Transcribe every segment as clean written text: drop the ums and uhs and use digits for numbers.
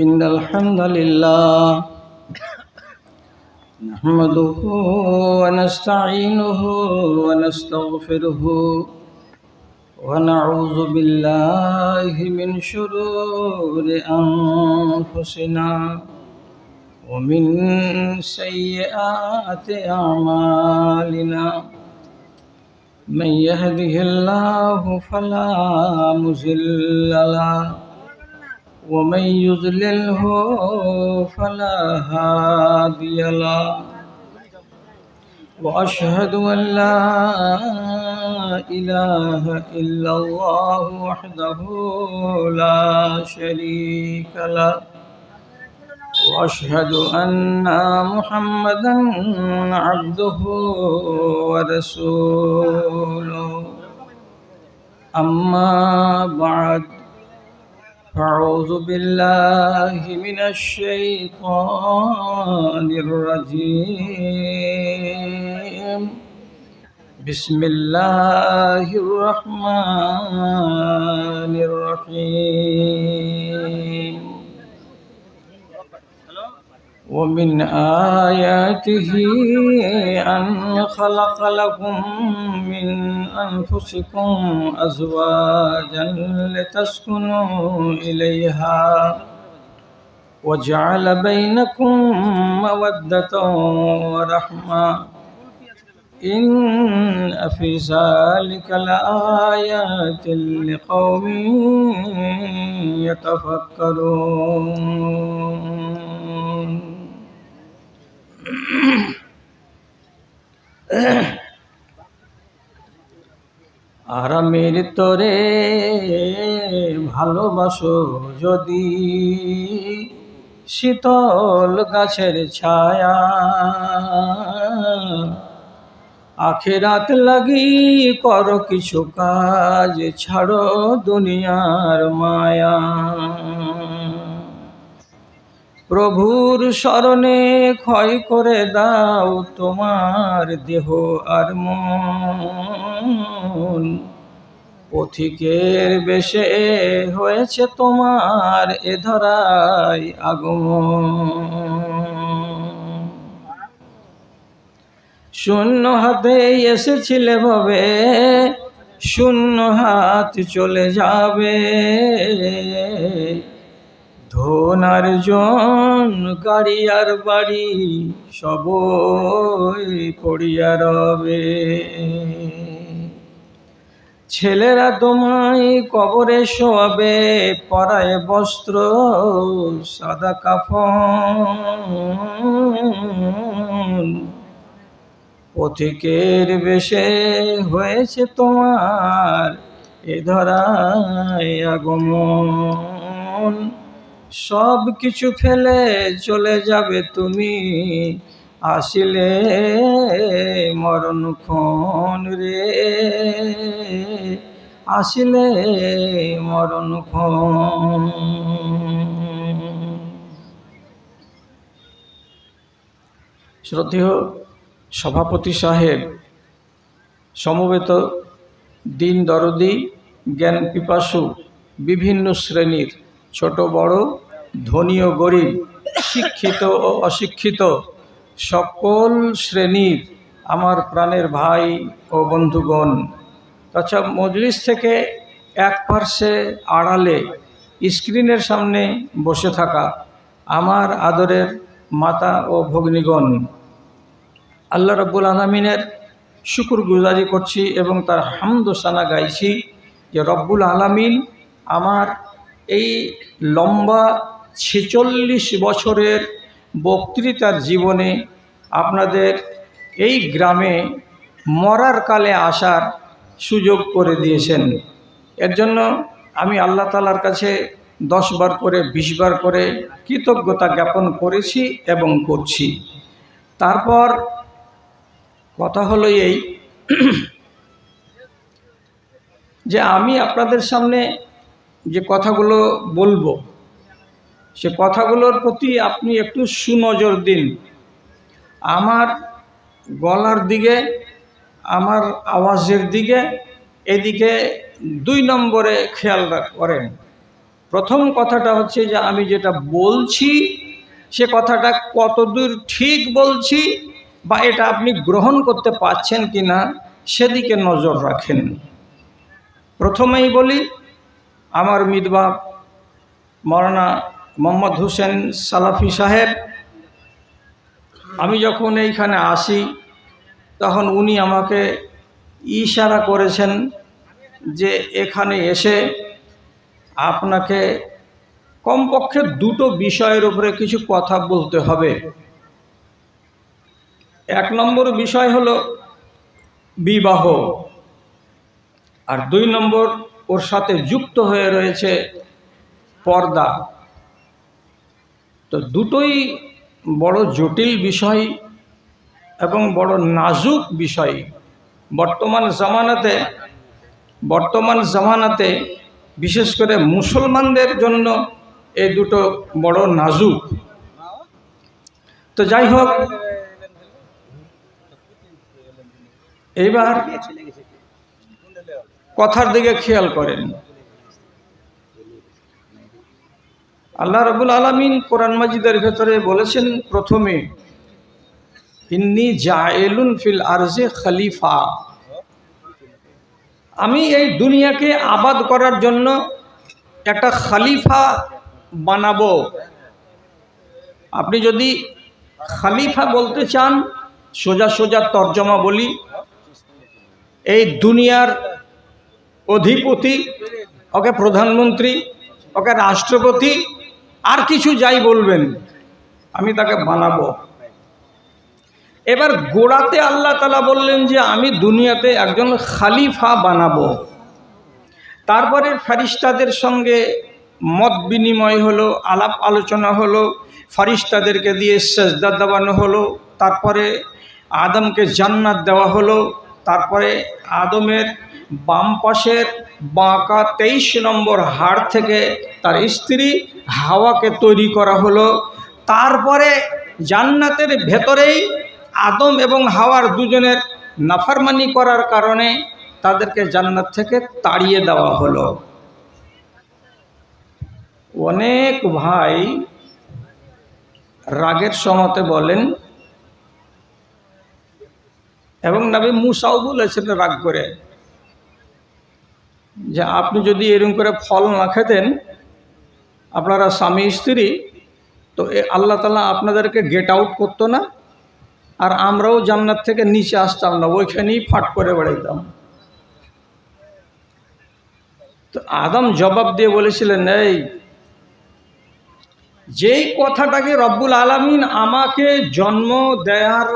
إن الحمد لله نحمده ونستعينه ونستغفره ونعوذ بالله من شرور أنفسنا ومن سيئات أعمالنا من يهده الله فلا مضل له ومن يضلله فلا هادي له وأشهد أن لا إله إلا الله وحده لا شريك له وأشهد أن محمدا عبده ورسوله أما بعد أعوذ بالله من الشيطان الرجيم بسم الله الرحمن الرحيم ومن آياته أن خلق لكم من أنفسكم أزواجا لتسكنوا إليها وجعل بينكم مودة ورحمة إن في ذلك لآيات لقوم يتفكرون আরামের তরে ভালোবাসো যদি শীতল গাছের ছায়া আখিরাত লাগি করো কিছু কাজ ছাড়ো দুনিয়ার মায়া প্রভুর শরণে ক্ষয় করে দাও তোমার দেহ আর মন পথিকের বেশে হয়েছে তোমার এ ধরায় আগমন শূন্য হাতে এসেছিলে ভাবে শূন্য হাত চলে যাবে ধন আর জন গাড়ি আর বাড়ি সবই পড়িয়া রবে ছেলেরা তোমায় কবরে শোয়াবে পরায় বস্ত্র সাদা কাফন পথিকের বেশে হয়েছে তোমার এ ধরায় আগমন সব কিছু ফেলে চলে যাবে তুমি আসিলে মরণক্ষণ রে আসিলে মরণক্ষণ শ্রদ্ধেয় সভাপতি সাহেব সমবেত দিন দরদি জ্ঞান পিপাসু বিভিন্ন শ্রেণীর ছোট বড় ধনী ও গরিব শিক্ষিত ও অশিক্ষিত সকল শ্রেণীর আমার প্রাণের ভাই ও বন্ধুগণ তাছাড়া মজলিস থেকে এক পার্শ্বে আড়ালে স্ক্রিনের সামনে বসে থাকা আমার আদরের মাতা ও ভগ্নীগণ আল্লাহ রাব্বুল আলামিনের শুকরগুজারি করছি এবং তার হামদ সানা গাইছি যে রব্বুল আলামিন আমার এই লম্বা ৪৬ বছরের বক্তৃতার জীবনে আপনাদের এই গ্রামে মরার কালে আসার সুযোগ করে দিয়েছেন এর জন্য আমি আল্লাহ তাআলার কাছে ১০ বার করে ২০ বার করে কৃতজ্ঞতা জ্ঞাপন করেছি এবং করছি। তারপর কথা হলো এই যে আমি আপনাদের সামনে যে কথাগুলো বলবো সে কথাগুলোর প্রতি আপনি একটু সুনজর দিন। আমার গলার দিকে আমার আওয়াজের দিকে এদিকে ২ নম্বরে খেয়াল করেন। প্রথম কথাটা হচ্ছে যে আমি যেটা বলছি সে কথাটা কতদূর ঠিক বলছি বা এটা আপনি গ্রহণ করতে পারছেন কি না সেদিকে নজর রাখেন। প্রথমেই বলি, আমার মিতবাপ মৌলানা মোহাম্মদ হোসেন সালাফি সাহেব, আমি যখন এইখানে আসি তখন উনি আমাকে ইশারা করেছেন যে এখানে এসে আপনাকে কমপক্ষে দুটো বিষয়ের উপরে কিছু কথা বলতে হবে। এক নম্বর বিষয় হলো বিবাহ, আর দুই নম্বর ওর সাথে যুক্ত হয়ে রয়েছে পর্দা। তো দুটোই বড় জটিল বিষয় এবং বড় নাজুক বিষয়। বর্তমান জামানাতে বিশেষ করে মুসলমানদের জন্য এই দুটো বড় নাজুক। তো যাই হোক, এইবার কথার দিকে খেয়াল করেন। আল্লাহ রাব্বুল আলামিন কোরআন মাজিদের ভেতরে বলেছেন প্রথমে, ইন্নী জাইলুন ফিল আরজে খলিফা, আমি এই দুনিয়াকে আবাদ করার জন্য একটা খলিফা বানাবো। আপনি যদি খলিফা বলতে চান, সোজা সোজা তর্জমা বলি, এই দুনিয়ার অধিপতি, ওকে প্রধানমন্ত্রী, ওকে রাষ্ট্রপতি, আর কিছু যাই বলবেন, আমি তাকে বানাবো। এবার গোড়াতে আল্লাহ তাআলা বললেন যে আমি দুনিয়াতে একজন খলিফা বানাবো। তারপরে ফেরেশতাদের সঙ্গে মত বিনিময় হলো, আলাপ আলোচনা হলো, ফেরেশতাদেরকে দিয়ে সেজদা দেওয়ানো হলো, তারপরে আদমকে জান্নাত দেওয়া হলো, তারপরে আদমের বাম পাশের বাঁকা 23 নম্বর হাড় থেকে তার স্ত্রী হাওয়াকে তৈরি করা হলো। তারপরে জান্নাতের ভেতরেই আদম এবং হাওয়ার দুজনের নাফরমানি করার কারণে তাদেরকে জান্নাত থেকে তাড়িয়ে দেওয়া হলো। অনেক ভাই রাগের সমতে বলেন, এবং নবী মুসাও বলেছেন রাগ করে, যে আপনি যদি এরকম করে ফল না খেতেন, আপনারা স্বামী স্ত্রী, তো আল্লাহ তাআলা আপনাদেরকে গেট আউট করতো না, আর আমরাও জান্নাত থেকে নিচে আসতাম না, ওইখানেই ফাট করে বেড়াইতাম। তো আদম জবাব দিয়ে বলেছিলেন, এই যেই কথাটাকে রব্বুল আলামিন আমাকে জন্ম দেওয়ার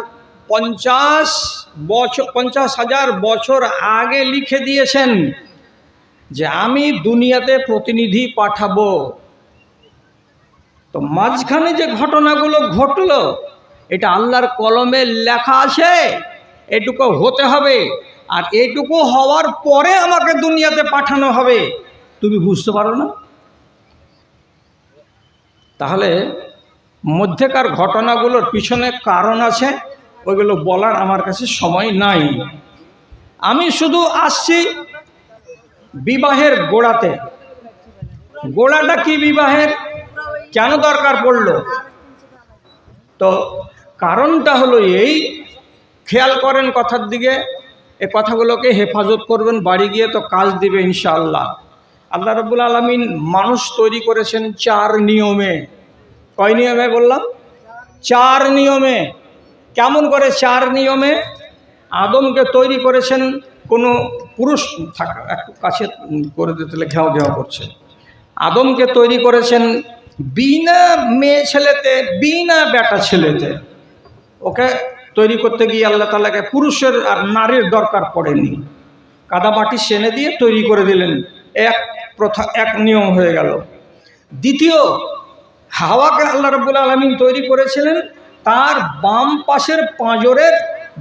50,000 বছর আগে লিখে দিয়েছেন যে আমি দুনিয়াতে প্রতিনিধি পাঠাবো, তো মাঝখানে যে ঘটনাগুলো ঘটলো এটা আল্লাহর কলমে লেখা আছে, এটুকু হতে হবে, আর এটুকু হওয়ার পরে আমাকে দুনিয়াতে পাঠানো হবে। তুমি বুঝতে পারো না? তাহলে মধ্যেকার ঘটনাগুলোর পিছনে কারণ আছে, ওইগুলো বলার আমার কাছে সময় নাই। আমি শুধু আসছি বিবাহের গোড়াতে। গোড়াটা কি বিবাহের, কেন দরকার পড়লো? তো কারণটা হলো এই, খেয়াল করেন কথার দিকে, এ কথাগুলোকে হেফাজত করবেন, বাড়ি গিয়ে তো কাজ দিবে ইনশাআল্লাহ। আল্লাহ রাব্বুল আলামিন মানুষ তৈরি করেছেন 4 নিয়মে। কয় নিয়মে বললাম? 4 নিয়মে। কেমন করে 4 নিয়মে? আদমকে তৈরি করেছেন কোনো পুরুষ, থাকা একটু কাছে করে দিতে ঘেউ ঘেউ করছে। আদমকে তৈরি করেছেন বিনা মেয়ে ছেলেতে, বিনা বেটা ছেলেতে। ওকে তৈরি করতে গিয়ে আল্লাহ তাআলাকে পুরুষের আর নারীর দরকার পড়েনি, কাদামাটি সেনে দিয়ে তৈরি করে দিলেন। এক প্রথা, এক নিয়ম হয়ে গেল। দ্বিতীয়, হাওয়াকে আল্লাহ রাব্বুল আলামিন তৈরি করেছিলেন তার বাম পাশের পাঁজরের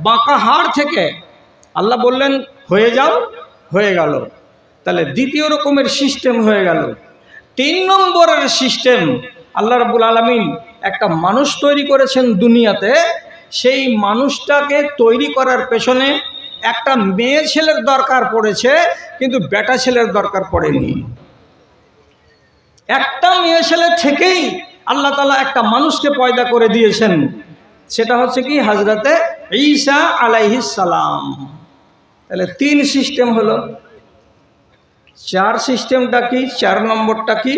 বাঁকা হাড় থেকে। আল্লাহ বললেন হয়ে যাও, হয়ে গেল। তাহলে দ্বিতীয় রকমের সিস্টেম হয়ে গেল। 3 নম্বরের সিস্টেম, আল্লাহ রাব্বুল আলামিন একটা মানুষ তৈরি করেছেন দুনিয়াতে। সেই মানুষটাকে তৈরি করার পেছনে একটা মেয়ে ছেলের দরকার পড়েছে, কিন্তু বেটা ছেলের দরকার পড়েনি। একটা মেয়ে ছেলে থেকেই আল্লাহ তাআলা একটা মানুষকে পয়দা করে দিয়েছেন, সেটা হচ্ছে কি হযরতে ঈসা আলাইহিস সালাম। তাহলে 3 সিস্টেম হলো। 4 সিস্টেমটা কি? 4 নম্বরটা কি?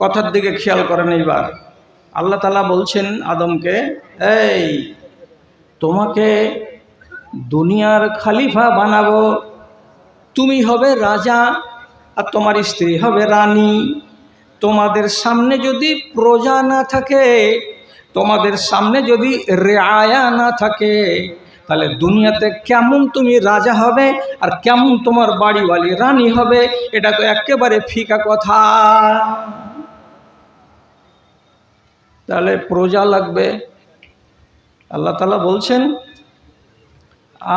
কথার দিকে খেয়াল করেন। এইবার আল্লাহ তাআলা বলছেন আদমকে, এই তোমাকে দুনিয়ার খলিফা বানাবো, তুমি হবে রাজা আর তোমার স্ত্রী হবে রানী। তোমাদের সামনে যদি প্রজা না থাকে, তোমাদের সামনে যদি রেআয়া না থাকে, তাহলে দুনিয়াতে কেমন তুমি রাজা হবে আর কেমন তোমার বাড়িওয়ালি রানী হবে? এটা তো একেবারে ফিকা কথা। তাহলে প্রজা লাগবে। আল্লাহ তাআলা বলছেন,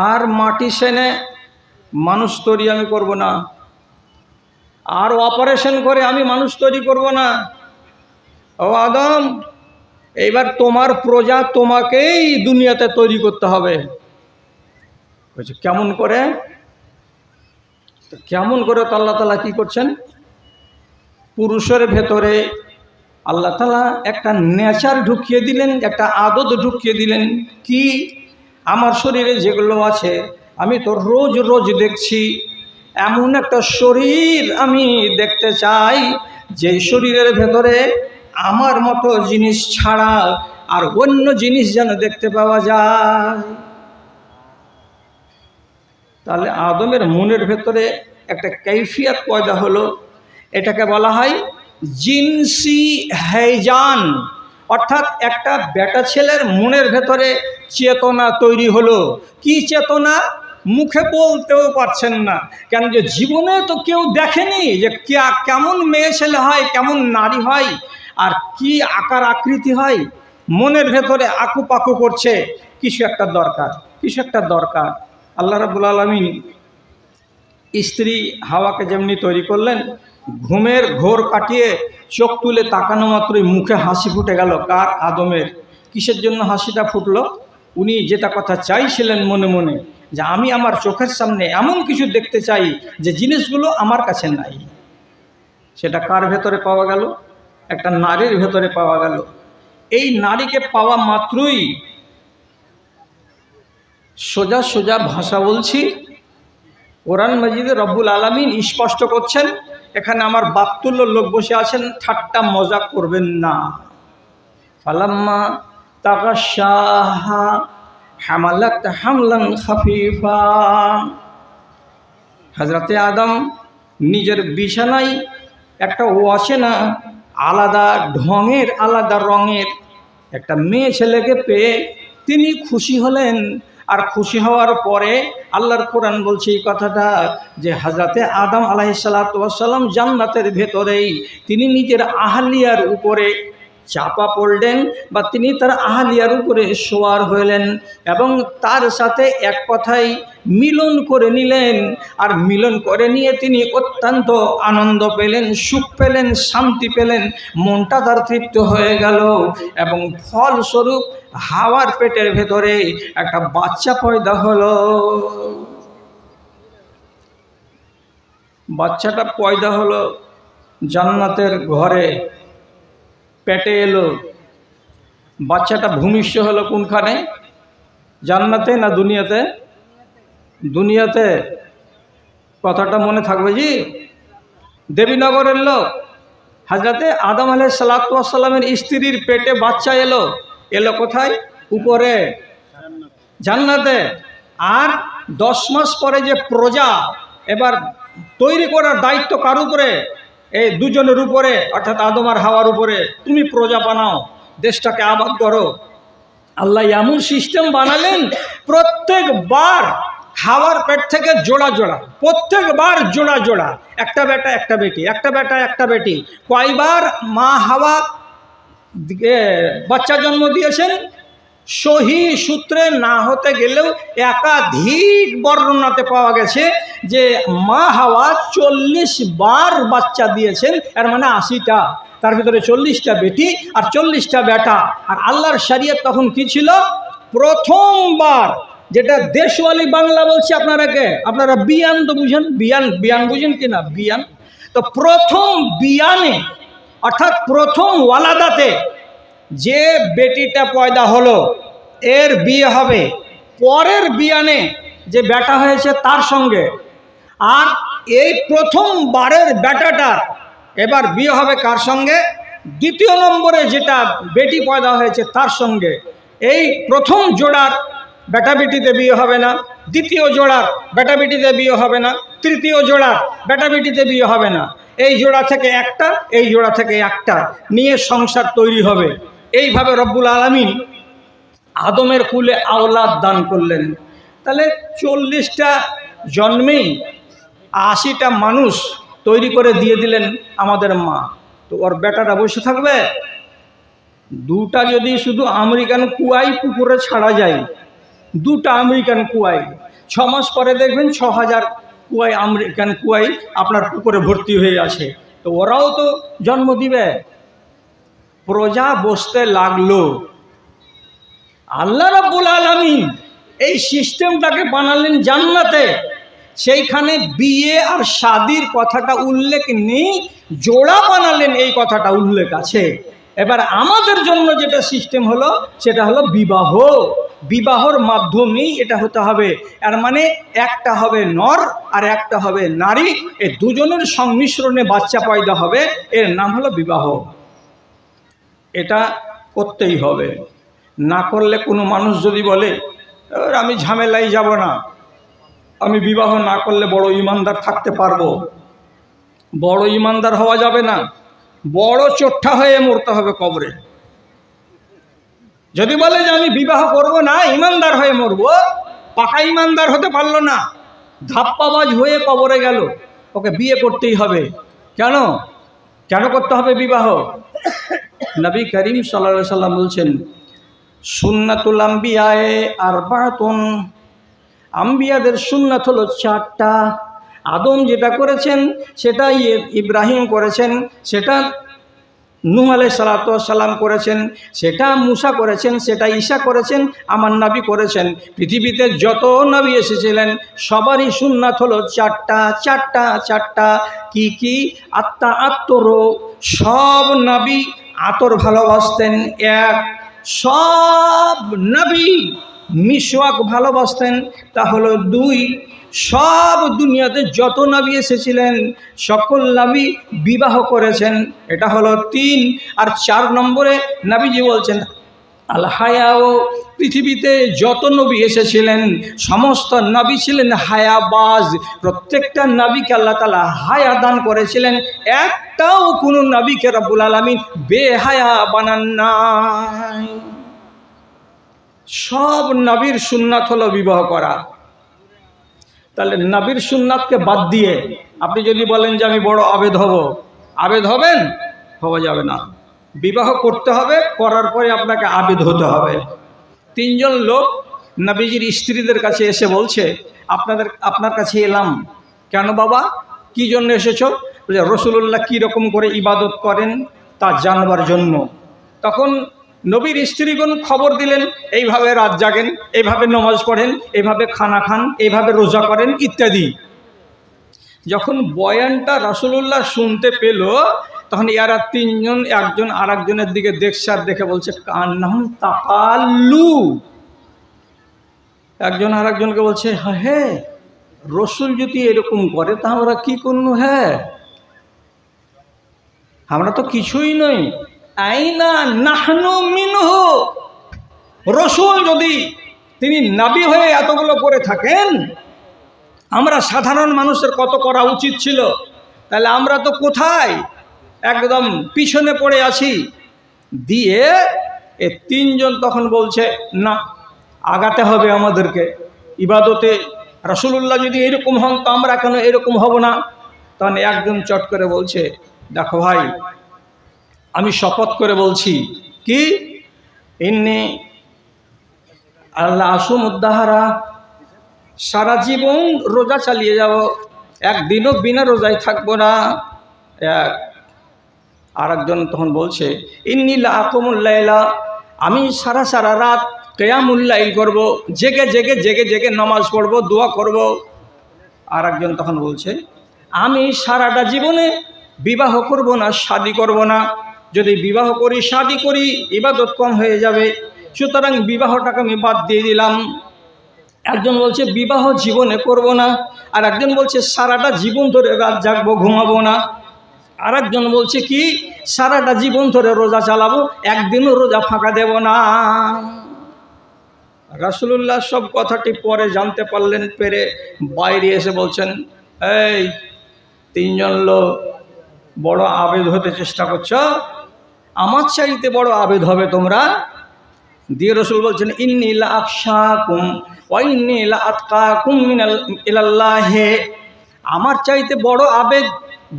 আর মাটি সেনে মানুষ তৈরি আমি করব না, আর অপারেশন করে আমি মানুষ তৈরি করব না। ও আদম, এইবার তোমার প্রজা তোমাকেই দুনিয়াতে তৈরি করতে হবে। বলছে কেমন করে? কেমন করে? তো আল্লাহ তাআলা কি করছেন? পুরুষের ভেতরে আল্লাহ তাআলা একটা নেচার ঢুকিয়ে দিলেন, একটা আদত ঢুকিয়ে দিলেন। কি? আমার শরীরে যেগুলো আছে আমি তো রোজ রোজ দেখছি, এমন একটা শরীর আমি দেখতে চাই যে শরীরের ভেতরে আমার মতো জিনিস ছাড়া আর অন্য জিনিস যেন দেখতে পাওয়া যায়। তাহলে আদমের মনের ভেতরে একটা কৈফিয়ত পয়দা হলো, এটাকে বলা হয় জিনসি হেজান। অর্থাৎ একটা বেটা ছেলের মনের ভেতরে চেতনা তৈরি হলো। কি চেতনা? মুখে বলতেও পারছেন না, কেন যে জীবনে তো কেউ দেখেনি যে কেমন মেয়ে ছেলে হয়, কেমন নারী হয়, আর কি আকার আকৃতি হয়। মনের ভেতরে আকুপাকু করছে, কিছু একটা দরকার, কিছু একটা দরকার। আল্লাহ রাব্বুল আলামিন স্ত্রী হাওয়াকে যেমনি তৈরি করলেন, ঘুমের ঘোর কাটিয়ে চোখ তুলে তাকানো মাত্রই মুখে হাসি ফুটে গেল। কার? আদমের। কিসের জন্য হাসিটা ফুটলো? উনি যেটা কথা চাইছিলেন মনে মনে, যে আমি আমার চোখের সামনে এমন কিছু দেখতে চাই যে জিনিসগুলো আমার কাছে নাই। সেটা কার ভেতরে পাওয়া গেল? একটা নারীর ভেতরে পাওয়া গেল। এই নারীকে পাওয়া মাত্রই, সোজা সোজা ভাষা বলছি, কোরআন মাজিদে রব্বুল আলামিন স্পষ্ট করছেন, এখানে আমার বাপতুল্য লোক বসে আছেন, ঠাট্টা মজাক করবেন না। ফালাম্মা তাগাশাহা হামালাত হামলান খাফিফা। হযরতে আদম নিজের বিছানায় একটা অচেনা আলাদা ঢঙের আলাদা রঙের একটা মেয়ে ছেলেকে পেয়ে তিনি খুশি হলেন। আর খুশি হওয়ার পরে আল্লাহর কোরআন বলছে এই কথাটা, যে হযরতে আদম আলাইহিস সালাতু ওয়াস সালাম জান্নাতের ভেতরেই তিনি নিজের আহলিয়ার উপরে চাপা পড়লেন, বা তিনি তার আহলিয়ার উপরে শোয়ার হইলেন এবং তার সাথে এক কথাই মিলন করে নিলেন। আর মিলন করে নিয়ে তিনি অত্যন্ত আনন্দ পেলেন, সুখ পেলেন, শান্তি পেলেন, মনটা তার তৃপ্ত হয়ে গেল। এবং ফলস্বরূপ হাওয়ার পেটের ভেতরে একটা বাচ্চা পয়দা হলো। বাচ্চাটা পয়দা হলো জান্নাতের ঘরে, পেটে এলো। বাচ্চাটা ভূমিষ্ঠ হলো কোনখানে? জান্নাতে না দুনিয়াতে? দুনিয়াতে। কথাটা মনে থাকবে জি। দেবীনগরের লোক হযরতে আদম আলাইহিস সালাতু ওয়াস সালামের স্ত্রীর পেটে বাচ্চা এলো। এলো কোথায়? উপরে, জান্নাতে। আর 10 মাস পরে যে প্রজা এবার তৈরি করার দায়িত্ব কার উপরে? এই দুজনের উপরে, অর্থাৎ আদম আর হাওয়ার উপরে। তুমি প্রজা বানাও, দেশটাকে আবাদ করো। আল্লাহ এমন সিস্টেম বানালেন, প্রত্যেকবার হাওয়ার পেট থেকে জোড়া জোড়া, প্রত্যেকবার জোড়া জোড়া, একটা বেটা একটা বেটি, একটা বেটা একটা বেটি। কয়বার মা হাওয়া বাচ্চা জন্ম দিয়েছেন? সহি সূত্রে না হতে গেলেও একাধিক বর্ণনাতে পাওয়া গেছে যে মা হাওয়া 40 বার বাচ্চা দিয়েছেন। এর মানে 80টা, তার ভিতরে 40টা বেটি আর 40টা বেটা। আর আল্লাহর শরীয়ত তখন কি ছিল? প্রথমবার, যেটা দেশওয়ালি বাংলা বলছে আপনারা বিয়ান তো বুঝেন, বিয়ান বুঝেন কিনা? বিয়ান তো প্রথম বিয়ানে অর্থাৎ প্রথম ওয়ালাদাতে যে বেটিটা পয়দা হলো এর বিয়ে হবে পরের বিয়ানে যে বেটা হয়েছে তার সঙ্গে, আর এই প্রথমবারের বেটাটার এবার বিয়ে হবে কার সঙ্গে? দ্বিতীয় নম্বরে যেটা বেটি পয়দা হয়েছে তার সঙ্গে। এই প্রথম জোড়ার বেটা বেটিতে বিয়ে হবে না, দ্বিতীয় জোড়ার বেটা বেটিতে বিয়ে হবে না, তৃতীয় জোড়ার বেটা বেটিতে বিয়ে হবে না। এই জোড়া থেকে একটা, এই জোড়া থেকে একটা নিয়ে সংসার তৈরি হবে। এইভাবে রব্বুল আলামিন আদমের কুলে আওলাদ দান করলেন। তাহলে 40টা জন্মেই 80টা মানুষ তৈরি করে দিয়ে দিলেন আমাদের মা। তো ওর বেটাটা বসে থাকবে? দুটা যদি শুধু আমেরিকান কুয়াই পুকুরে ছাড়া যায়, দুটা আমেরিকান কুয়াই 6 মাস পরে দেখবেন 6000 কুয়াই আমেরিকান কুয়াই আপনার পুকুরে ভর্তি হয়ে আছে। তো ওরাও তো জন্ম দিবে। প্রজা বসতে লাগলো। আল্লাহ রাব্বুল আলামিন এই সিস্টেমটাকে বানালেন জান্নাতে, সেইখানে বিয়ে আর শাদির কথাটা উল্লেখ নেই, জোড়া বানালেন এই কথাটা উল্লেখ আছে। এবার আমাদের জন্য যেটা সিস্টেম হলো সেটা হলো বিবাহ। বিবাহর মাধ্যমেই এটা হতে হবে। এর মানে একটা হবে নর আর একটা হবে নারী, এই দুজনের সংমিশ্রণে বাচ্চা পয়দা হবে, এর নাম হলো বিবাহ। এটা করতেই হবে। না করলে কোনো মানুষ যদি বলে আমি ঝামেলায় যাব না, আমি বিবাহ না করলে বড় ইমানদার থাকতে পারবো, বড় ইমানদার হওয়া যাবে না, বড় চোট্টা হয়ে মরতে হবে কবরে। যদি বলে যে আমি বিবাহ করব না, ইমানদার হয়ে মরবো, পাকা ইমানদার হতে পারলো না, ধাপ্পাবাজ হয়ে কবরে গেল, ওকে বিয়ে করতেই হবে। কেন কেন করতে হবে বিবাহ? নবী করিম সাল্লাল্লাহু আলাইহি সাল্লাম বলছেন, সুন্নাতুল আম্বিয়ায়ে আরবাতুন, আম্বিয়াদের সুন্নাত হলো 4টা। আদম যেটা করেছেন সেটা ইব্রাহিম করেছেন, সেটা নূহ আলাইহিস সালাতু ওয়াস সালাম করেছেন, সেটা মুসা করেছেন, সেটা ঈসা করেছেন, আমার নবী করেছেন। পৃথিবীতে যত নবী এসেছিলেন সবারই সুন্নাত হলো 4টা। কি কি? আত্মা আত্মর, সব নবী আতর ভালোবাসতেন এক। সব নবী মিসওয়াক ভালোবাসতেন, তা হলো 2। সব দুনিয়াতে যত নবী এসেছিলেন সকল নবী বিবাহ করেছেন, এটা হলো 3। আর 4 নম্বরে নবীজি বলছেন আল হায়াও, পৃথিবীতে যত নবী এসেছিলেন সমস্ত নবী ছিলেন হায়াবাজ। প্রত্যেকটা নবীকে আল্লাহ তাআলা হায়া দান করেছিলেন, একটাও কোনো নবীকে রব্বুল আলামিন বেহায়া বানান নাই। সব নবীর সুন্নাত হলো বিবাহ করা। তাহলে নবীর সুন্নাতকে বাদ দিয়ে আপনি যদি বলেন যে আমি বড় আবেদ হব, আবেদ হবেন? হওয়া যাবে না। বিবাহ করতে হবে, করার পরে আপনাকে আবেদ হতে হবে। 3 জন লোক নবীজির স্ত্রীদের কাছে এসে বলছে আপনার কাছে এলাম। কেন বাবা, কি জন্য এসেছো? বলে রাসূলুল্লাহ কীরকম করে ইবাদত করেন তা জানবার জন্য। তখন নবীর স্ত্রীগণ খবর দিলেন, এইভাবে রাত জাগেন, এইভাবে নামাজ পড়েন, এইভাবে খানা খান, এইভাবে রোজা করেন ইত্যাদি। যখন বয়ানটা রাসূলুল্লাহ শুনতে পেল তখন এরা 3 জন একজন আরেকজনের দিকে দেখছে আর দেখে বলছে কান্নাম তাকাল্লু। একজন আরেকজনকে বলছে হ্যাঁ রসুল যদি এরকম করে তা আমরা কি করবো? হ্যাঁ আমরা তো কিছুই নই। আইনা নাহনু মিনহু, রসুল যদি তিনি নবী হয়ে এতগুলো করে থাকেন, আমরা সাধারণ মানুষের কত করা উচিত ছিল, তাহলে আমরা তো কোথায়, একদম পিছনে পড়ে আছি। দিয়ে এ 3 জন তখন বলছে না, আগাতে হবে আমাদেরকে ইবাদতে। রাসূলুল্লাহ যদি এরকম হন তো আমরা কেন এরকম হব না? তখন একজন চট করে বলছে দেখো ভাই, আমি শপথ করে বলছি, কি ইন্নি আল্লাহ আসুমুদ্দাহারা, সারা জীবন রোজা চালিয়ে যাব, একদিনও বিনা রোজায় থাকবো না। আরেকজন তখন বলছে ইন্নী লা আকুমুল লাইলা, আমি সারা রাত কিয়ামুল লাইল করব, জেগে নামাজ পড়ব, দোয়া করব। আরেকজন তখন বলছে আমি সারাটা জীবনে বিবাহ করব না শাদী করব না, যদি বিবাহ করি শাদী করি ইবাদত কম হয়ে যাবে, সুতরাং বিবাহটাকে আমি বাদ দিয়ে দিলাম। একজন বলছে বিবাহ জীবনে করব না, আর একজন বলছে সারাটা জীবন ধরে রাত জাগবো, ঘুমাবো না। আর একজন বলছে কি সারাটা জীবন ধরে রোজা চালাবো, একদিনও রোজা ফাঁকা দেব না। রাসূলুল্লাহ সব কথাটি পরে জানতে পারলেন, পেরে বাইরে এসে বলছেন, এই তিনজন লোক বড় আবেদ হতে চেষ্টা করছো, আমার চাইতে বড় আবেদ হবে তোমরা। দিয়ে রসুল বলছেন, ইন্নী লা আখশাকুম ওয়া ইন্নী লা আতকাকুম ইলাল্লাহ, আমার চাইতে বড় আবেদ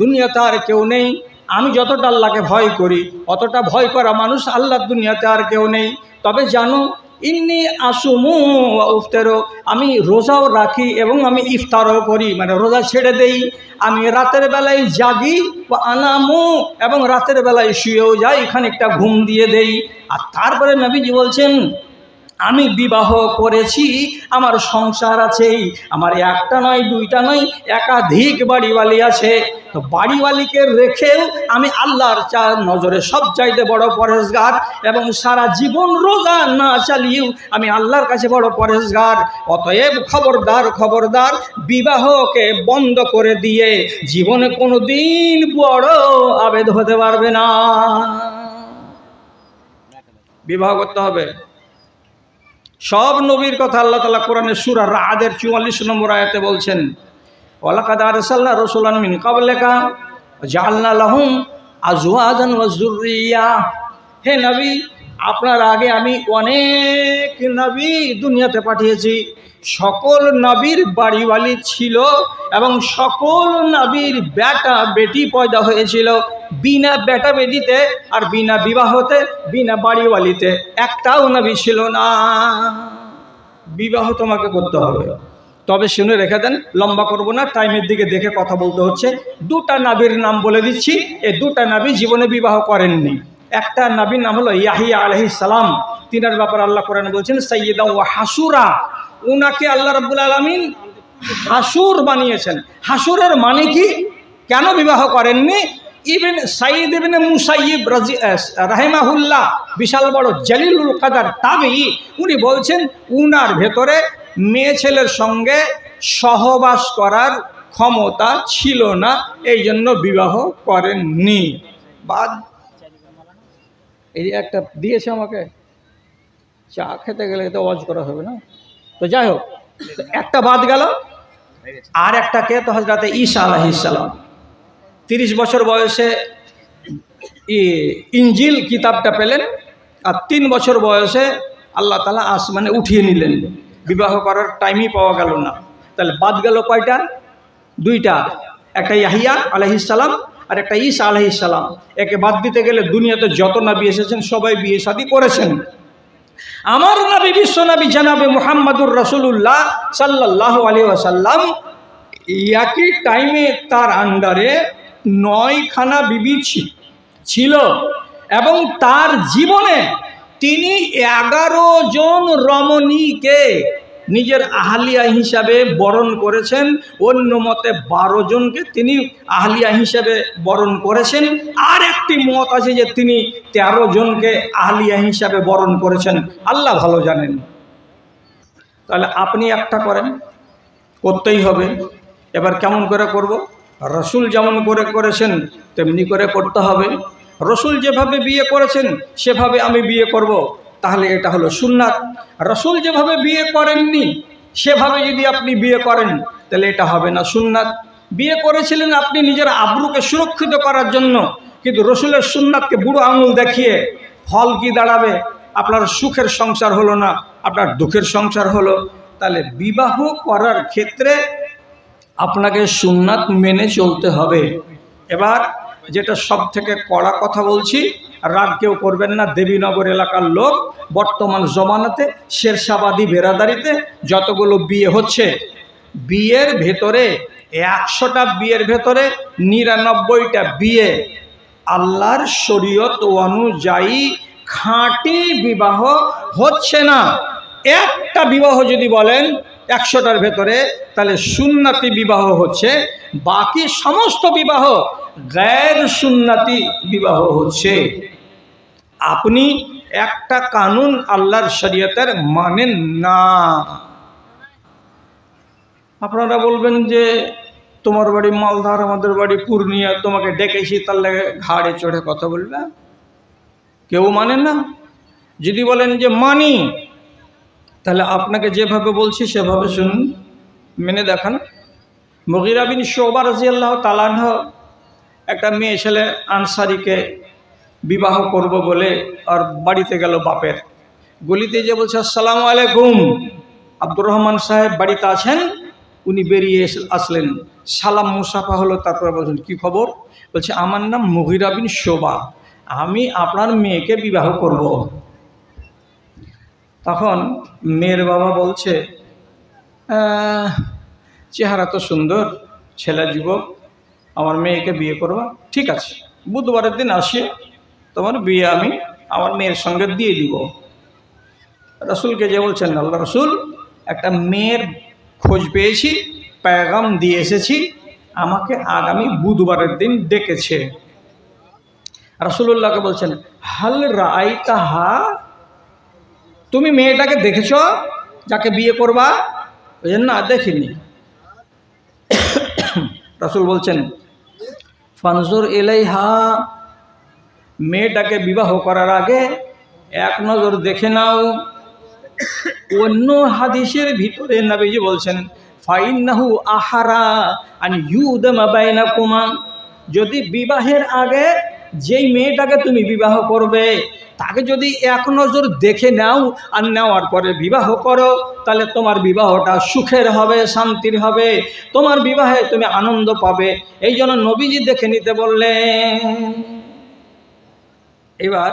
দুনিয়াতে আর কেউ নেই। আমি যতটা আল্লাহকে ভয় করি অতটা ভয় করা মানুষ আল্লাহর দুনিয়াতে আর কেউ নেই। তবে জানো, ইন্নী আসুমু ওয়া উফতারু, আমি রোজাও রাখি এবং আমি ইফতারও করি, মানে রোজা ছেড়ে দেই। আমি রাতের বেলায় জাগি বা আনামু, এবং রাতের বেলায় শুয়েও যাই, খানিকটা ঘুম দিয়ে দেই। আর তারপরে নবীজি বলছেন, আমি বিবাহ করেছি, আমার সংসার আছে, আমার একটা নয় দুইটা নয় একাধিক বাড়িওয়ালি আছে। তো বাড়িওয়ালিকে রেখেও আমি আল্লাহর নজরে সব চাইতে বড় পরেশগার, এবং সারা জীবন রোজা না চালিয়েও আমি আল্লাহর কাছে বড় পরেশগার। অতএব খবরদার খবরদার, বিবাহকে বন্ধ করে দিয়ে জীবনে কোনো দিন বড় আবেদ হতে পারবে না। বিবাহ করতে হবে। সব নবীর কথা আল্লাহ তাআলা কোরআনের সূরা রা'দের 44 নম্বর আয়াতে বলছেন, ওয়ালাকাদ আরসালনা রাসূলান মিন ক্বাবলিকা জাআলনা লাহুম আজওয়াজান ওয়া যুররিয়া। হে নবী, আপনার আগে আমি অনেক নবী দুনিয়াতে পাঠিয়েছি, সকল নবীর বাড়িওয়ালি ছিল এবং সকল নবীর বেটা বেটি পয়দা হয়েছিল। বিনা বেটা বেটিতে আর বিনা বিবাহতে, বিনা বাড়িওয়ালিতে একটাও নবী ছিল না। বিবাহ তোমাকে করতে হবে। তবে শুনে রেখে দেন, লম্বা করব না, টাইমের দিকে দেখে কথা বলতে হচ্ছে। দুটা নবীর নাম বলে দিচ্ছি, এই দুটা নবী জীবনে বিবাহ করেননি। একটা নবীর নাম হলো ইয়াহিয়া আলাইহিস সালাম, তিনার ব্যাপারে আল্লাহ কোরআনে বলছেন সাইয়্যিদা ওয়া হাসুরা। উনাকে আল্লাহ রাব্বুল আলামিন হাসুর বানিয়েছেন। হাসুরের মানে কি, কেন বিবাহ করেননি? ইবনে সাইয়্যিদ ইবনে মুসাইয়্যিব রাহিমাহুল্লাহ, বিশাল বড় জলিলুল কদর তাবী, উনি বলছেন উনার ভেতরে মেয়ে ছেলের সঙ্গে সহবাস করার ক্ষমতা ছিল না, এই জন্য বিবাহ করেননি। বাদ এই একটা দিয়েছে আমাকে, চা খেতে গেলে তো ওয়াজ করা হবে না। তো যাই হোক, একটা বাদ গেল। আর একটা কে, তো হযরতে ঈসা আলাইহিস সালাম 30 বছর বয়সে ইনজিল কিতাবটা পেলেন, আর 3 বছর বয়সে আল্লাহ তাআলা আসমানে উঠিয়ে নিলেন। বিবাহ করার টাইমই পাওয়া গেল না। তাহলে বাদ গেল কয়টা? দুইটা, একটা ইয়াহিয়া আলাইহিস সালাম আর একটা ঈসা আলাইহিস সালাম। একে বাদ দিতে গেলে দুনিয়াতে যত নবী এসেছেন সবাই বিয়ে শাদী করেছেন। আমার নবী বিশ্ব নবী জনাবে মুহাম্মদুর রাসূলুল্লাহ সাল্লাল্লাহু আলাইহি ওয়াসাল্লাম, একই টাইমে তার আন্ডারে 9খানা বিবি ছিল, এবং তার জীবনে তিনি 11 জন রমণীকে নিজের আহলিয়া হিসাবে বরণ করেছেন। অন্য মতে 12 জনকে তিনি আহলিয়া হিসাবে বরণ করেছেন। আর একটি মত আছে যে তিনি 13 জনকে আহলিয়া হিসাবে বরণ করেছেন, আল্লাহ ভালো জানেন। তাহলে আপনি একটা করেন, করতেই হবে। এবার কেমন করে করব? রসুল যেমন করে করেছেন তেমনি করে করতে হবে। রসুল যেভাবে বিয়ে করেছেন সেভাবে আমি বিয়ে করব, তাহলে এটা হলো সুন্নাত। রসুল যেভাবে বিয়ে করেননি সেভাবে যদি আপনি বিয়ে করেন তাহলে এটা হবে না সুন্নাত। বিয়ে করেছিলেন আপনি নিজের আব্রুকে সুরক্ষিত করার জন্য, কিন্তু রসুলের সুন্নাতকে বুড়ো আঙুল দেখিয়ে ফল কি দাঁড়াবে? আপনার সুখের সংসার হলো না, আপনার দুঃখের সংসার হলো। তাহলে বিবাহ করার ক্ষেত্রে আপনাকে সুন্নাত মেনে চলতে হবে। এবার যেটা সব থেকে কড়া কথা বলছি, রাগ কেউ করবেন না। দেবীনগর এলাকার লোক বর্তমান জমানাতে শেরশাবাদী বেরাদারিতে যতগুলো বিয়ে হচ্ছে, বিয়ের ভেতরে 100টা বিয়ের ভেতরে 99টা বিয়ে আল্লাহর শরীয়ত অনুযায়ী খাঁটি বিবাহ হচ্ছে না। একটা বিবাহ যদি বলেন 100টার ভেতরে, তাহলে সুন্নতি বিবাহ হচ্ছে, বাকি সমস্ত বিবাহ গায়ের সুন্নতি বিবাহ হচ্ছে। আপনি একটা কানুন আল্লাহর শরীয়তের মানেন না। আপনারা বলবেন যে তোমার বাড়ি মালদার, আমাদের বাড়ি পূর্ণিয়া, তোমাকে ডেকেছি তার লাগে ঘাড়ে চড়ে কথা বলবে, কেউ মানেন না। যদি বলেন যে মানি, তাহলে আপনাকে যেভাবে বলছি সেভাবে শুনুন, মেনে দেখান। মুগীরা বিন শুবা রাদিয়াল্লাহু তাআলা আনহু একটা মেয়ে ছেলে আনসারীকে বিবাহ করব বলে আর বাড়িতে গেল বাপের। গলিতে যে বলছে আসসালামু আলাইকুম, আব্দুর রহমান সাহেব বাড়িতে আছেন? উনি বেরিয়ে আসলেন, সালাম মুসাফা হলো, তারপরে বলছেন কি খবর? বলছে আমার নাম মুগীরা বিন শুবা, আমি আপনার মেয়েকে বিবাহ করব। তখন মেয়ের বাবা বলছে চেহারা তো সুন্দর, ছেলে যুবক, আমার মেয়েকে বিয়ে করবা, ঠিক আছে বুধবারের দিন আসে তোমার বিয়ে আমি আমার মেয়ের সঙ্গে দিয়ে দিব। রাসূলকে যে বলছেন আল্লাহ রাসূল একটা মেয়ের খোঁজ পেয়েছি, পেগাম দিয়ে এসেছি, আমাকে আগামী বুধবারের দিন ডেকেছে। রাসূলুল্লাহকে বলছেন হাল রাআইতাহা, তুমি মেয়েটাকে দেখেছ যাকে বিয়ে করবা? বলছেন না দেখিনি। রাসূল বলছেন ফানজুর ইলাইহা, মেয়েটাকে বিবাহ করার আগে এক নজর দেখে নাও। অন্য হাদিসের ভিতরে নবীজি বলছেন ফাইন্নাহু আহারা আন ইউদামা বাইনাকুমা, যদি বিবাহের আগে যেই মেয়েটাকে তুমি বিবাহ করবে তাকে যদি এক নজর দেখে নাও আর নেওয়ার পরে বিবাহ করো, তাহলে তোমার বিবাহটা সুখের হবে, শান্তির হবে, তোমার বিবাহে তুমি আনন্দ পাবে। এই জন্য নবীজি দেখে নিতে বললেন। এবার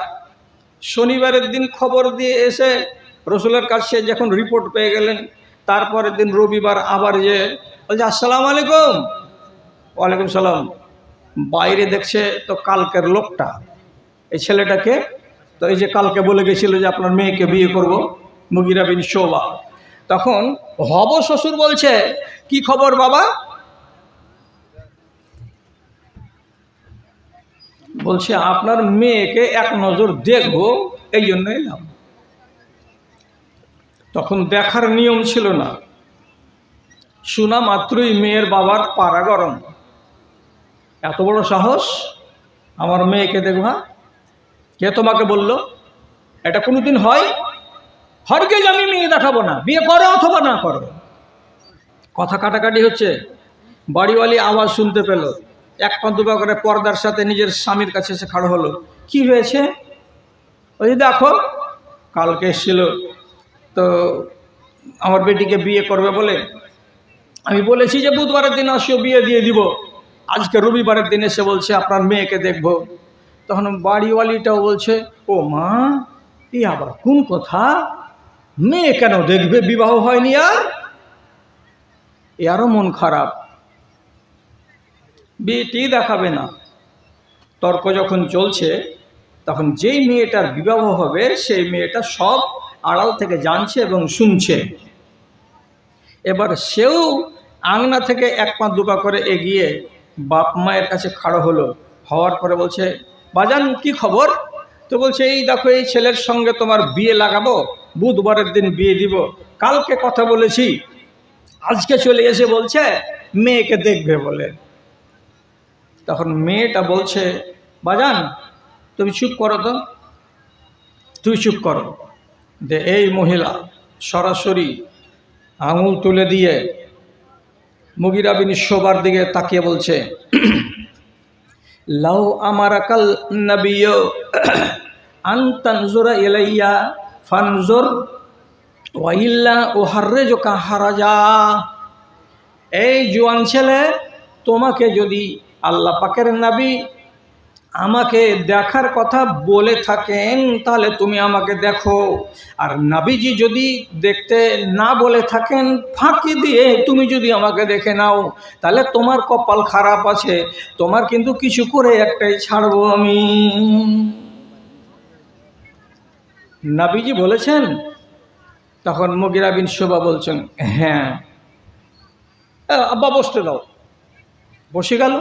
শনিবারের দিন খবর দিয়ে এসে রসুলের কাছে যখন রিপোর্ট পেয়ে গেলেন, তারপরের দিন রবিবার আবার যে বলছে আসসালামু আলাইকুম, ওয়ালাইকুম সালাম। বাইরে দেখছে তো কালকের লোকটা, এই ছেলেটাকে, তো এই যে কালকে বলে গেছিল যে আপনার মেয়েকে বিয়ে করব, মুগীরা বিন শুবা। তখন হব শ্বশুর বলছে কি খবর বাবা? বলছে আপনার মেয়েকে এক নজর দেখব, এই জন্য এলাম। তখন দেখার নিয়ম ছিল না, শোনা মাত্রই মেয়ের বাবার পাড়া গরম, এত বড় সাহস আমার মেয়েকে দেখবা? কে তোমাকে বলল? এটা কোনোদিন হয়? হরগিজ আমি মেয়ে দেখাবো না, বিয়ে করো অথবা না করো। কথা কাটাকাটি হচ্ছে, বাড়িওয়ালি আওয়াজ শুনতে পেল, এক পা দুপা করে পর্দার সাথে নিজের স্বামীর কাছে এসে খাড়া হলো। কি হয়েছে? ওই দেখো কালকে এসেছিল তো আমার বেটিকে বিয়ে করবে বলে, আমি বলেছি যে বুধবারের দিন আসিও বিয়ে দিয়ে দিব, আজকে রবিবারের দিন এসে বলছে আপনার মেয়েকে দেখব। তখন বাড়িওয়ালিটাও বলছে ও মা, এই আবার কোন কথা? মেয়ে কেন দেখবে? বিবাহ হয়নি আর। আরও মন খারাপ, বিয়েটি দেখাবে না। তর্ক যখন চলছে তখন যেই মেয়েটার বিবাহ হবে সেই মেয়েটা সব আড়াল থেকে জানছে এবং শুনছে। এবার সেও আংনা থেকে এক পা দুপা করে এগিয়ে বাপ মায়ের কাছে খাড়া হলো, হওয়ার পরে বলছে বাজান কি খবর? তো বলছে এই দেখো এই ছেলের সঙ্গে তোমার বিয়ে লাগাবো, বুধবারের দিন বিয়ে দিব, কালকে কথা বলেছি, আজকে চলে এসে বলছে মেয়েকে দেখবে বলে। তখন মেয়েটা বলছে বাজান তুমি চুপ করো তো, তুই চুপ করো। যে এই মহিলা সরাসরি আঙুল তুলে দিয়ে মুগীরা বিন শুবার দিকে তাকিয়ে বলছে লাউ আমারাকাল নবিয়্যু আন তানজুরা ইলাইয়া ফানজুর ওয়া ইল্লা উহাররিজুকা হারাজা। এই জোয়ান ছেলে, তোমাকে যদি আল্লাহ পাকের নবী আমাকে দেখার কথা বলে থাকেন তাহলে তুমি আমাকে দেখো, আর নবীজি যদি দেখতে না বলে থাকেন ফাঁকি দিয়ে তুমি যদি আমাকে দেখে নাও তাহলে তোমার কপাল খারাপ আছে, তোমার কিন্তু কিছু করে একটাই ছাড়বো আমি। নবীজি বলেছেন তখন মুগিরা বিন শুবা বলছেন, হ্যাঁ। আব্বা বসতে দাও। বসে গেল।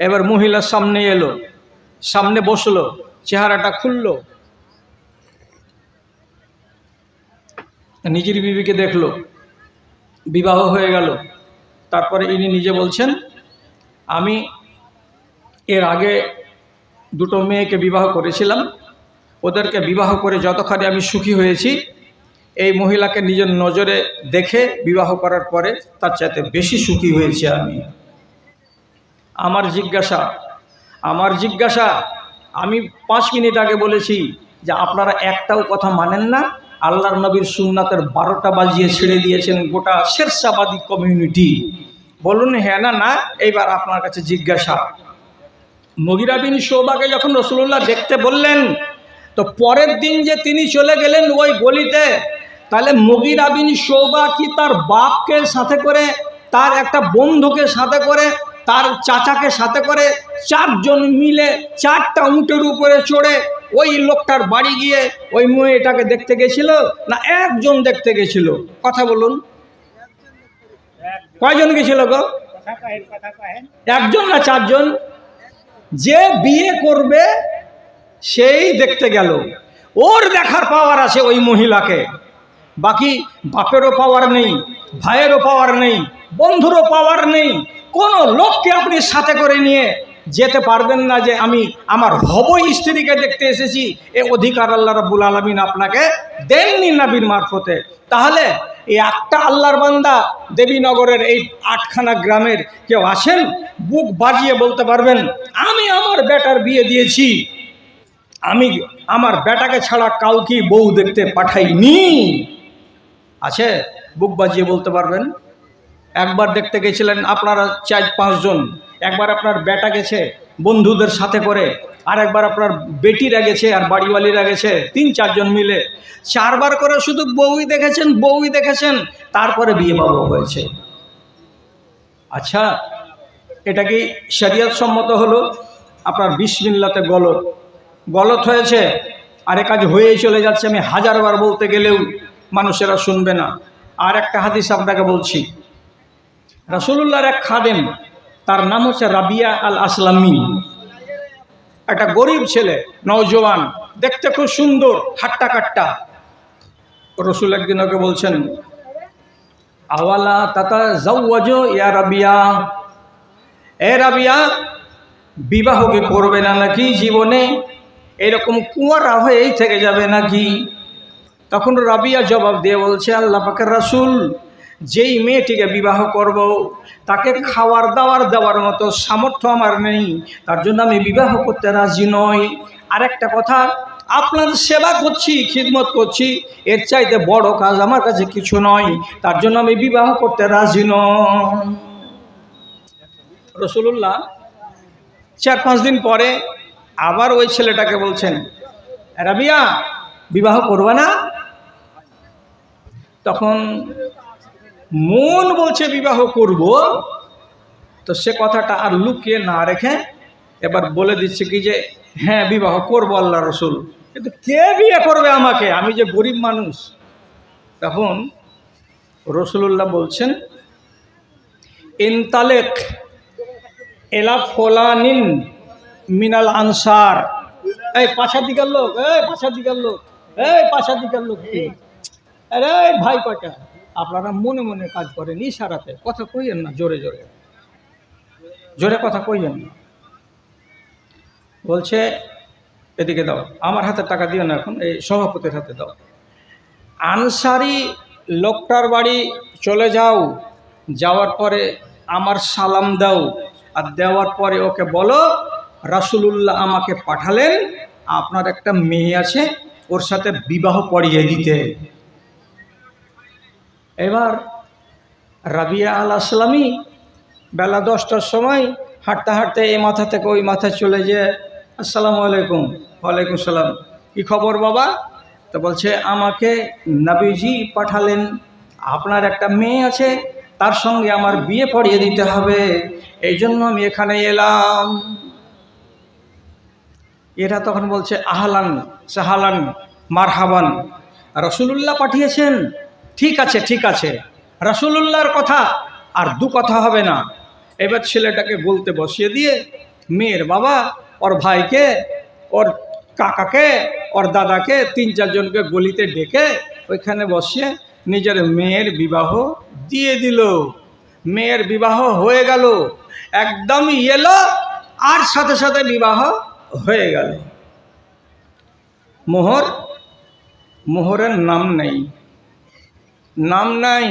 এবার মহিলার সামনে এলো, সামনে বসলো, চেহারাটা খুললো, নিজের বিবিকে দেখলো, বিবাহ হয়ে গেল। তারপরে ইনি নিজে বলছেন, আমি এর আগে দুটো মেয়েকে বিবাহ করেছিলাম, ওদেরকে বিবাহ করে যতখানি আমি সুখী হয়েছি, এই মহিলাকে নিজের নজরে দেখে বিবাহ করার পরে তার চাইতে বেশি সুখী হয়েছি আমি। আমার জিজ্ঞাসা আমি 5 মিনিট আগে বলেছি যে আপনারা একটাও কথা মানেন না, আল্লাহর নবীর সুন্নাতের 12টা বাজিয়ে ছেড়ে দিয়েছেন গোটা শেরশাবাদী কমিউনিটি। বলুন হ্যাঁ না না। এইবার আপনার কাছে জিজ্ঞাসা, মুগিরা বিন শুবাকে যখন রাসূলুল্লাহ দেখতে বললেন, তো পরের দিন যে তিনি চলে গেলেন ওই গলিতে, তাহলে মুগিরা বিন শুবা কি তার বাপকে সাথে করে, তার একটা বন্ধুকে সাথে করে, তার চাচাকে সাথে করে 4 জন মিলে 4টা উটের উপরে চড়ে ওই লোকটার বাড়ি গিয়ে ওই মেয়েটাকে দেখতে গেছিল, না একজন দেখতে গেছিল? কথা বলুন, কয়জন গেছিল গো? একজন না 4 জন? যে বিয়ে করবে সেই দেখতে গেল, ওর দেখার পাওয়ার আছে ওই মহিলাকে, বাকি বাপেরও পাওয়ার নেই, ভাইয়েরও পাওয়ার নেই, বন্ধুরও পাওয়ার নেই। কোনো লোককে আপনি সাথে করে নিয়ে যেতে পারবেন না যে আমি আমার হবই স্ত্রীকে দেখতে এসেছি। এ অধিকার আল্লাহ রাব্বুল আলামিন আপনাকে দেননি নবীর মারফতে। তাহলে এই একটা আল্লাহর বান্দা দেবীনগরের এই 8খানা গ্রামের কেউ আছেন বুক বাজিয়ে বলতে পারবেন আমি আমার বেটার বিয়ে দিয়েছি, আমি আমার বেটাকে ছাড়া কাউকে বউ দেখতে পাঠাইনি? আছে? বুক বাজিয়ে বলতে পারবেন? একবার দেখতে গেছিলেন আপনারা 4-5 জন, একবার আপনার বেটা গেছে বন্ধুদের সাথে করে, আর একবার আপনার বেটিরা গেছে আর বাড়িওয়ালিরা গেছে, 3-4 জন মিলে 4বার করে শুধু বউই দেখেছেন, তারপরে বিয়ে বাবু হয়েছে। আচ্ছা, এটা কি শরীয়ত সম্মত হলো? আপনার বিসমিল্লাতে গলত হয়েছে, আর এ কাজ হয়েই চলে যাচ্ছে। আমি 1000বার বলতে গেলেও মানুষেরা শুনবে না। আর একটা হাদিস আপনাকে বলছি, রাসূলুল্লাহর এক খাদেম, তার নাম হচ্ছে রাবিয়া আল আসলামি, একটা গরিব ছেলে, নওজোয়ান, দেখতে খুব সুন্দর, হাট্টা কাট্টা। রসুল একদিন ওকে বলছেন, আওয়ালা তাতাজাওয়াজু ইয়া রাবিয়া, এ রাবিয়া বিবাহ কি করবে না নাকি জীবনে? এরকম কুঁয়ারা হয়েই থেকে যাবে নাকি? তখন রাবিয়া জবাব দিয়ে বলছে, আল্লাহ পাকের রাসূল, যেই মেয়েটিকে বিবাহ করব তাকে খাওয়ার দাওয়ার দেওয়ার মতো সামর্থ্য আমার নেই, তার জন্য আমি বিবাহ করতে রাজি নই। আরেকটা কথা, আপনার সেবা করছি, খিদমত করছি, এর চাইতে বড় কাজ আমার কাছে কিছু নয়, তার জন্য আমি বিবাহ করতে রাজি নই। রাসূলুল্লাহ 4-5 দিন পরে আবার ওই ছেলেটাকে বলছেন, রাবিয়া বিবাহ করবে না? তখন মন বলছে বিবাহ করব, তো সে কথাটা আর লুকিয়ে না রেখে এবার বলে দিচ্ছে কি যে হ্যাঁ বিবাহ করব আল্লাহ রসুল, কিন্তু কে বিয়ে করবে আমাকে, আমি যে গরিব মানুষ। তখন রাসূলুল্লাহ বলছেন, ইনতালেক এলা ফলানিন মিনাল আনসার। এই পাশার দিকের লোক, আরে ভাই কটা, আপনারা মনে মনে কাজ করেন, ইশারাতে কথা কইয়েন না, জোরে কথা কইয়েন না। বলছে এদিকে দাও, আমার হাতে টাকা দিও না, এখন এই সভাপতির হাতে দাও। আনসারি লোকটার বাড়ি চলে যাও, যাওয়ার পরে আমার সালাম দাও, আর দেওয়ার পরে ওকে বলো রাসূলুল্লাহ আমাকে পাঠালেন, আপনার একটা মেয়ে আছে, ওর সাথে বিবাহ পড়িয়ে দিতে। এবার রাবিয়া আল আসলামি বেলা 10টার সময় হাঁটতে হাঁটতে এই মাথা থেকে ওই মাথায় চলে যেয়ে, আসসালামু আলাইকুম। ওয়ালাইকুম সালাম। কি খবর বাবা? তো বলছে আমাকে নবীজি পাঠালেন, আপনার একটা মেয়ে আছে, তার সঙ্গে আমার বিয়ে পড়িয়ে দিতে হবে, এই জন্য আমি এখানে এলাম। এরা তখন বলছে আহলান সাহালান মারহাবান, রাসূলুল্লাহ পাঠিয়েছেন, ঠিক আছে ঠিক আছে, রাসূলুল্লাহর কথা আর দু কথা হবে না। এবার ছেলেটাকে বলতে বসিয়ে দিয়ে মেয়ের বাবা ওর ভাইকে, ওর কাকাকে, ওর দাদাকে, 3-4 জনকে গলিতে ডেকে ওইখানে বসিয়ে নিজের মেয়ের বিবাহ দিয়ে দিল। মেয়ের বিবাহ হয়ে গেল, একদমই এলো আর সাথে সাথে বিবাহ হয়ে গেল। মোহর, মোহরের নাম নেই, নাম নাই।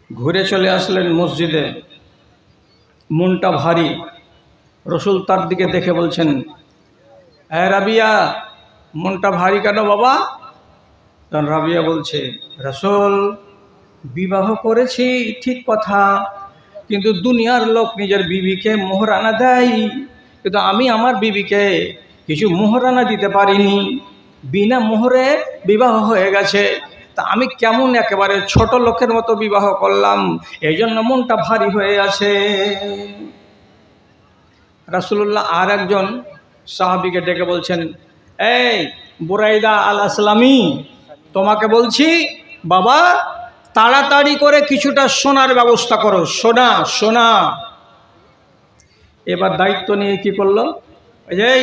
ঘুরে চলে আসলেন মসজিদে, মনটা ভারী। রসুল তার দিকে দেখে বলছেন, হ্যাঁ রাবিয়া, মনটা ভারী কেন বাবা? তখন রাবিয়া বলছে, রসুল বিবাহ করেছি ঠিক কথা, কিন্তু দুনিয়ার লোক নিজের বিবিকে মোহরানা দেয়, কিন্তু আমি আমার বিবিকে কিছু মোহরানা দিতে পারিনি, বিনা মোহরে বিবাহ হয়ে গেছে। তা আমি কেমন একেবারে ছোট লোকের মতো বিবাহ করলাম, এই জন্য মনটা ভারী হয়ে আছে। রাসূলুল্লাহ আর একজন সাহাবীকে ডেকে বলছেন, এই বুরাইদা আল আসলামি, তোমাকে বলছি বাবা, তাড়াতাড়ি করে কিছুটা সোনার ব্যবস্থা করো, সোনা সোনা। এবার দায়িত্ব নিয়ে কি করলো, এই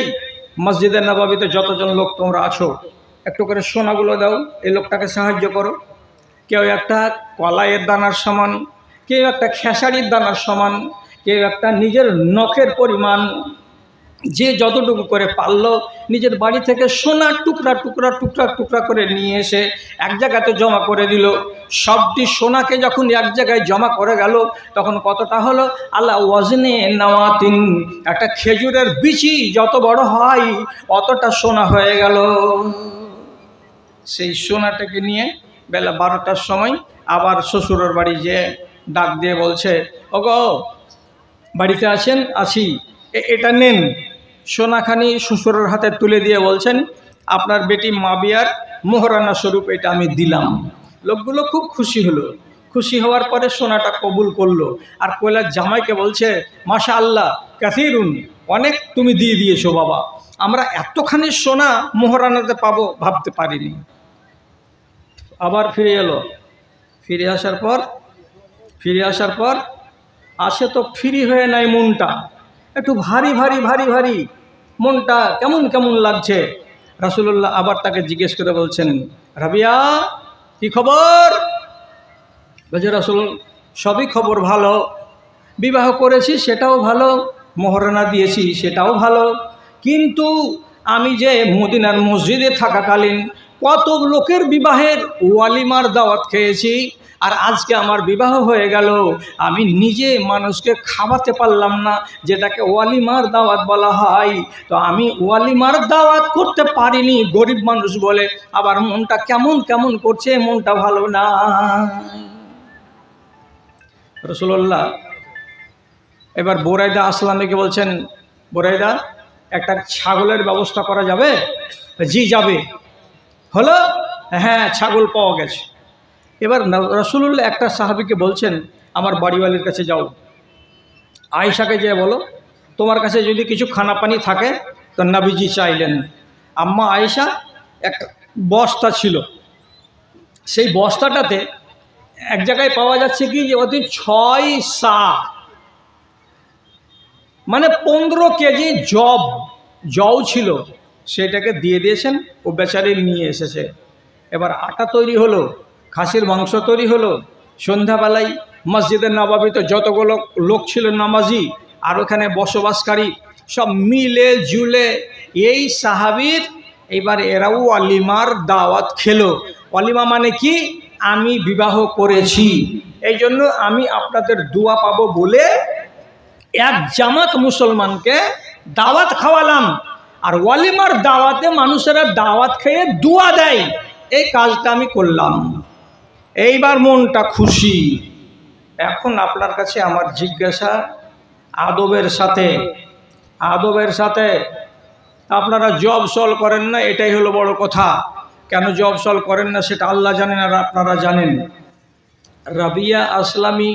মসজিদের নববীতে যতজন লোক তোমরা আছো, একটু করে সোনাগুলো দাও, এই লোকটাকে সাহায্য করো। কেউ একটা কলাইয়ের দানার সমান, কেউ একটা খেসারির দানার সমান, কেউ একটা নিজের নখের পরিমাণ, যে যতটুকু করে পারলো নিজের বাড়ি থেকে সোনার টুকরা টুকরা টুকরা টুকরা করে নিয়ে এসে এক জায়গাতে জমা করে দিল। সবটি সোনাকে যখন এক জায়গায় জমা করে গেল, তখন কতটা হলো, আল্লাহ ওয়াজনে নাওয়াতিন, একটা খেজুরের বিচি যত বড় হয় অতটা সোনা হয়ে গেল। সেই সোনাটাকে নিয়ে বেলা 12টার সময় আবার শ্বশুরের বাড়ি যেয়ে ডাক দিয়ে বলছে, ওগো বাড়িতে আছেন? আছি। এটা নেন। সোনাখানি শ্বশুরের হাতে তুলে দিয়ে বলছেন, আপনার বেটি মাবিয়ার মোহরানা স্বরূপ এটা আমি দিলাম। লোকগুলো খুব খুশি হলো। খুশি হওয়ার পরে সোনাটা কবুল করলো, আর কয়লার জামাইকে বলছে, মাশা আল্লাহ কাসিরুন, অনেক তুমি দিয়ে দিয়েছো বাবা, আমরা এতখানি সোনা মোহরানাতে পাবো ভাবতে পারিনি। আবার ফিরে এলো। ফিরে আসার পর আসে তো ফ্রি হয়ে নাই, মনটা একটু ভারী ভারী ভারী ভারী, মনটা কেমন কেমন লাগছে। রাসূলুল্লাহ আবার তাকে জিজ্ঞেস করে বলছেন, রাবিয়া কি খবর? বলছে, রাসূল সবই খবর ভালো, বিবাহ করেছি সেটাও ভালো, মোহরানা দিয়েছি সেটাও ভালো, কিন্তু আমি যে মদিনার মসজিদে থাকাকালীন কত লোকের বিবাহের ওয়ালিমার দাওয়াত খেয়েছি, আর আজকে আমার বিবাহ হয়ে গেল, আমি নিজে মানুষকে খাওয়াতে পারলাম না, যেটাকে ওয়ালিমার দাওয়াত বলা হয়। তো আমি ওয়ালিমার দাওয়াত করতে পারিনি গরিব মানুষ বলে, আবার মনটা কেমন কেমন করছে, মনটা ভালো না। রাসূলুল্লাহ এবার বুরাইদা আসলামীকে বলছেন, বুরাইদা একটা ছাগলের ব্যবস্থা করা যাবে? জি যাবে। হলো? হ্যাঁ, ছাগল পাওয়া গেছে। এবার রাসূলুল্লাহ একটা সাহাবীকে বলছেন, আমার বাড়িওয়ালির কাছে যাও, আয়েশাকে যেয়ে বলো তোমার কাছে যদি কিছু খানা পানি থাকে। তো নবীজি চাইলেন, আম্মা আয়েশা একটা বস্তা ছিল, সেই বস্তাটাতে এক জায়গায় পাওয়া যাচ্ছে কি যে অতি 6 সা, মানে 15 কেজি জব ছিল, সেটাকে দিয়ে দিয়েছেন। ও বেচারি নিয়ে এসেছে। এবার আটা তৈরি হলো, খাসির মাংস তৈরি হলো। সন্ধ্যাবেলায় মসজিদের নববীতে যতগুলো লোক ছিল নামাজি আর ওখানে বসবাসকারী, সব মিলে জুলে এই সাহাবীর এবার এরাও ওয়ালিমার দাওয়াত খেলো। ওয়ালিমা মানে কি? আমি বিবাহ করেছি, এই জন্য আমি আপনাদের দোয়া পাবো বলে এক জামাত মুসলমানকে দাওয়াত খাওয়ালাম। আর ওয়ালিমার দাওয়াতে মানুষেরা দাওয়াত খেয়ে দোয়া দেয়, এই কাজটা আমি করলাম। এইবার মনটা খুশি। এখন আপনার কাছে আমার জিজ্ঞাসা, আদবের সাথে আপনারা জব সল করেন না, এটাই হলো বড় কথা। কেন জব সল করেন না সেটা আল্লাহ জানেন আর আপনারা জানেন। রাবিয়া আসলামী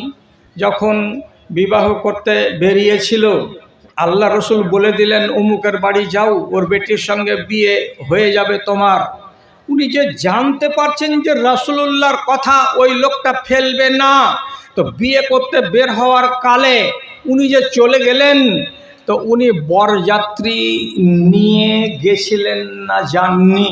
যখন বিবাহ করতে বেরিয়েছিল, আল্লাহ রসুল বলে দিলেন অমুকের বাড়ি যাও, ওর বেটির সঙ্গে বিয়ে হয়ে যাবে তোমার। উনি যে জানতে পারছেন যে রাসূলুল্লাহর কথা ওই লোকটা ফেলবে না, তো বিয়ে করতে বের হওয়ার কালে উনি যে চলে গেলেন, তো উনি বরযাত্রী নিয়ে গেছিলেন না যাননি?